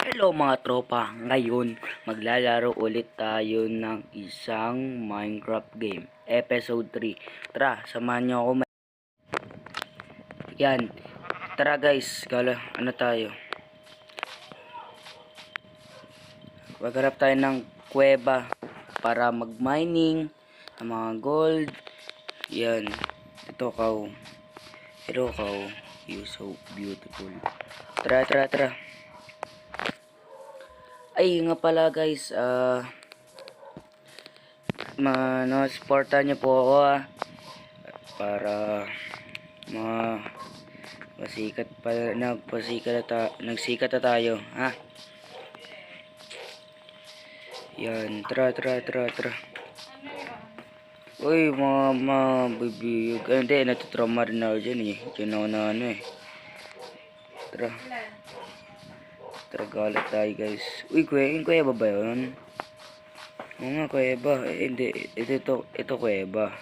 Hello mga tropa, ngayon maglalaro ulit tayo ng isang Minecraft game, episode 3. Tara, samahan nyo ako. Yan, tara guys, ano tayo? Maghanap tayo ng kuweba para mag-mining ng mga gold. Yan, ito kaw. Pero kaw, you so beautiful. Tara. Ay, nga pala guys, supportan niyo po ako para nagsikat na tayo, ha? Yan, tara. Uy, mga bibiyog. Hindi, natutrauma rin ako dyan eh. Dyan ako na ano eh. Tara, galat tayo guys. Uy, kuweba ba yun? Oo nga, kuweba. Hindi, ito kuweba.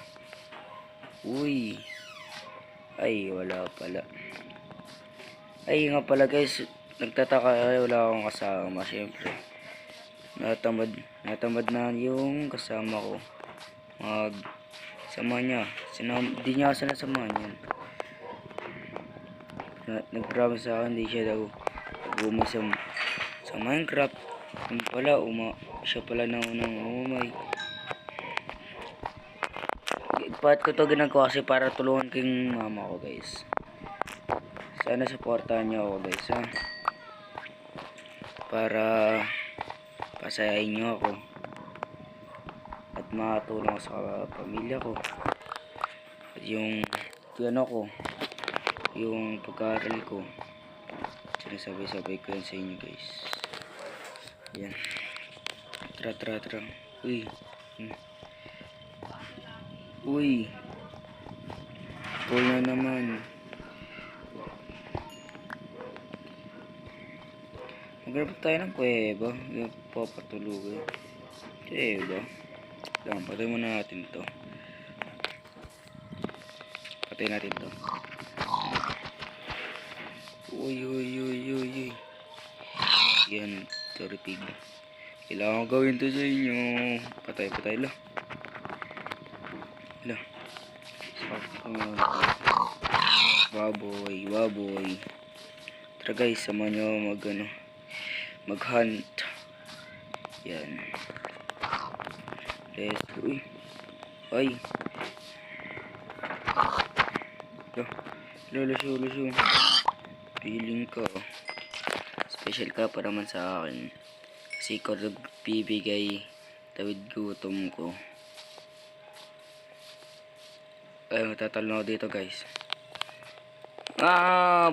Uy. Ay, wala pala. Ay, nga pala guys. Nagtataka kayo, wala akong kasama. Siyempre. Natamad na yung kasama ko. Sama niya. Di niya sinasamahan yan. Nag-promise sa akin, di siya daw umay sa Minecraft. Yung pala, siya pala na unang umay. Bakit ko to ginagawa kasi para tulungan ko yung mama ko guys. Sana supportahan niyo ako guys, ha. Para pasayahin niyo ako. At makatulong sa pamilya ko. At yung yung pag-aaral ko. Sinasabay-sabay ko yan sa inyo guys. Yan. Tara. Uy. Full na naman. Maghanap tayo ng kuweba. Yung papatulugan. Kuweba. Lang, patay muna natin to. Uy. Yan, sorry pig. Kailangan ko gawin to sa inyo. Patay lang. Baboy. Tara guys, sama nyo mag-hunt. Yan. Let's go. Ay. Lulusyo. Feeling ko special ka para man sa akin. Kasi ikaw nagbibigay tawid gutom ko. Ay, matatalo ako dito guys.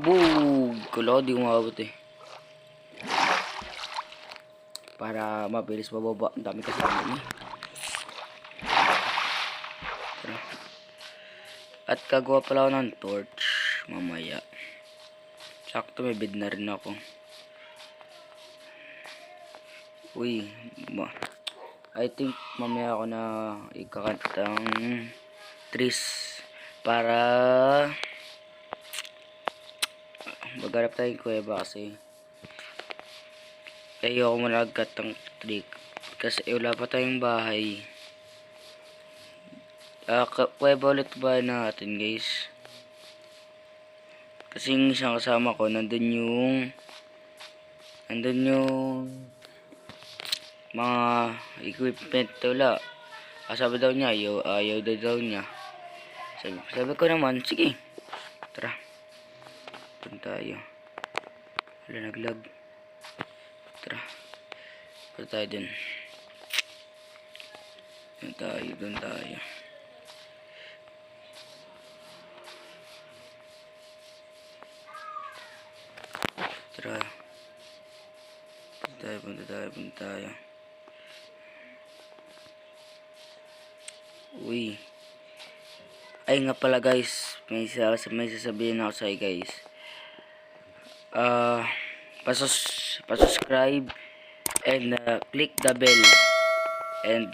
Boom! Kala ko di umabot eh. Para mabilis mababa. Ang dami kasama niya. At kagawa pala ako ng torch mamaya. Sakto, may bed na rin ako. Uy, I think mamaya ako na ikakantang trees para maghanap tayong kuweba kasi ayoko muna agad ng tree kasi wala pa tayong bahay. Kuweba ulit ba natin guys? Kasi yung isang kasama ko nandun yung mga equipment wala. Sabi daw niya ayaw daw niya. Sabi ko naman sige, tara, punta tayo. Wala naglag. Tara, punta tayo dun. Dun tayo. Tara. Punta tayo. Uy. Ay nga pala guys, may sasabihin ako sa inyo guys. Pa-subscribe and click the bell. And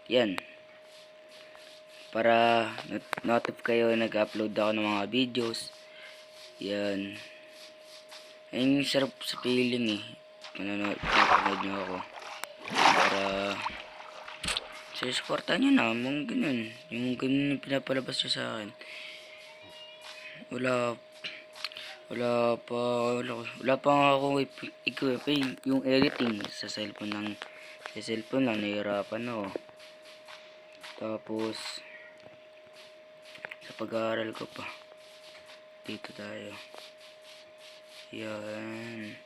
yan. Para notify kayo nag-upload ako ng mga videos. Yan. Ayun yung sarap sa feeling eh. Pinapanood nyo ako. Para susuportahan nyo na, mga ganun. Yung ganun yung pinapalabas nyo sa akin. Wala wala pa nga ako equip yung editing sa cellphone lang nahihirapan ako. Tapos sa pag-aaral ko pa dito tayo. Yan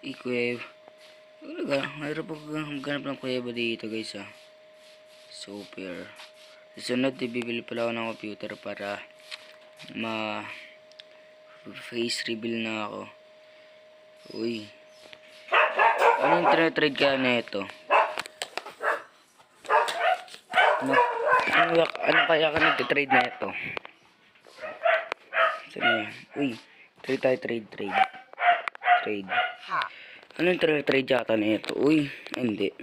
equip. Talaga mayroon pa maghanap ng kuweba dito guys super. Susunod bibili pala ako ng computer para face reveal na ako. Uy. Anong trade kaya na ito? Ano kaya ka nag-trade na ito? Saan yan? Uy. Trade. Anong trade yata na ito? Uy. Hindi.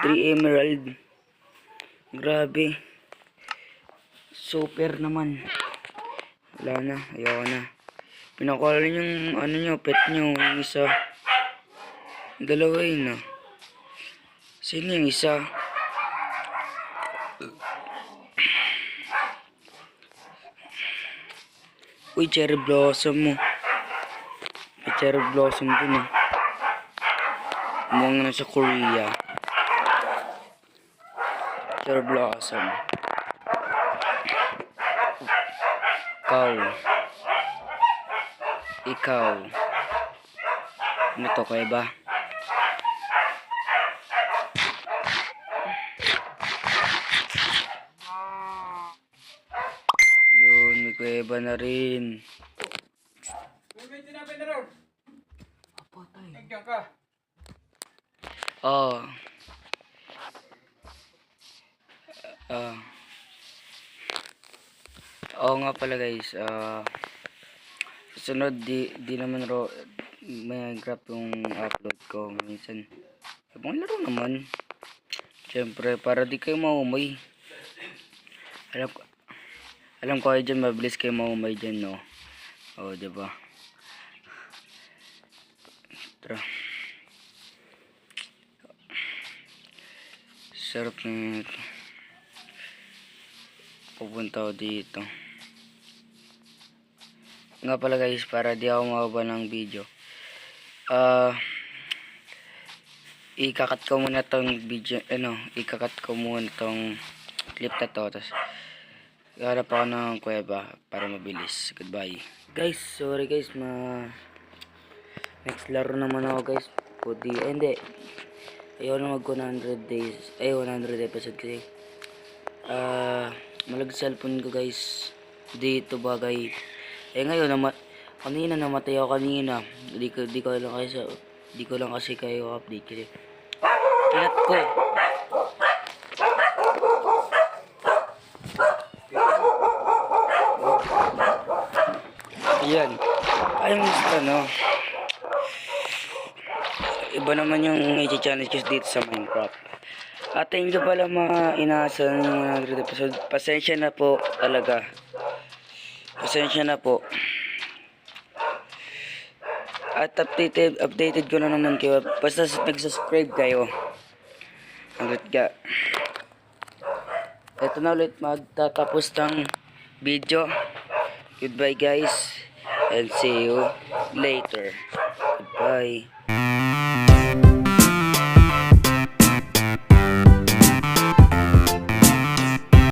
3 emerald. Grabe. Super naman. Wala na, ayoko na. Pinakuha yung ano nyo, pet nyo, yung isa. Dalawa yun Sino yung isa? Uy, cherry blossom mo. May cherry blossom dun Umuha na sa Korea. Cherry blossom. Ikaw. Ano to, kuweba? Yun, may kuweba na rin. May tinapay na ron. Patay. Nagyan ka. Oo nga pala guys, susunod di naman may grab yung upload ko minsan. Ibang laro naman. Siyempre, para di kayo maumay. Alam ko kayo dyan, mabilis kayo maumay dyan, no? Oo, diba? Tara. Sarap na ito. Pupunta ako dito. Nga pala guys, para di ako mababa ng video. Ikakat ko muna tong video, ikakat ko muna tong clip na to. Tapos, iharap ako ng kuweba para mabilis. Goodbye. Guys, sorry guys, next laro naman ako guys. Hindi. Ayaw na mag 100 days. 100 episode kasi. Malag cellphone ko guys. Dito bagay. Ngayon kanina namatay ako kanina. Di ko lang kasi kayo update kasi. Inat ko. Ayan. Ayun iba naman yung i-challenge ko dito sa Minecraft. At hindi pala inaasahan yung 100 episode. Pasensya na po talaga. Pasensya na po. At updated ko na naman kayo. Basta nag-subscribe kayo. Hanggat ka. Ito na ulit magtatapos ng video. Goodbye guys. And see you later. Goodbye.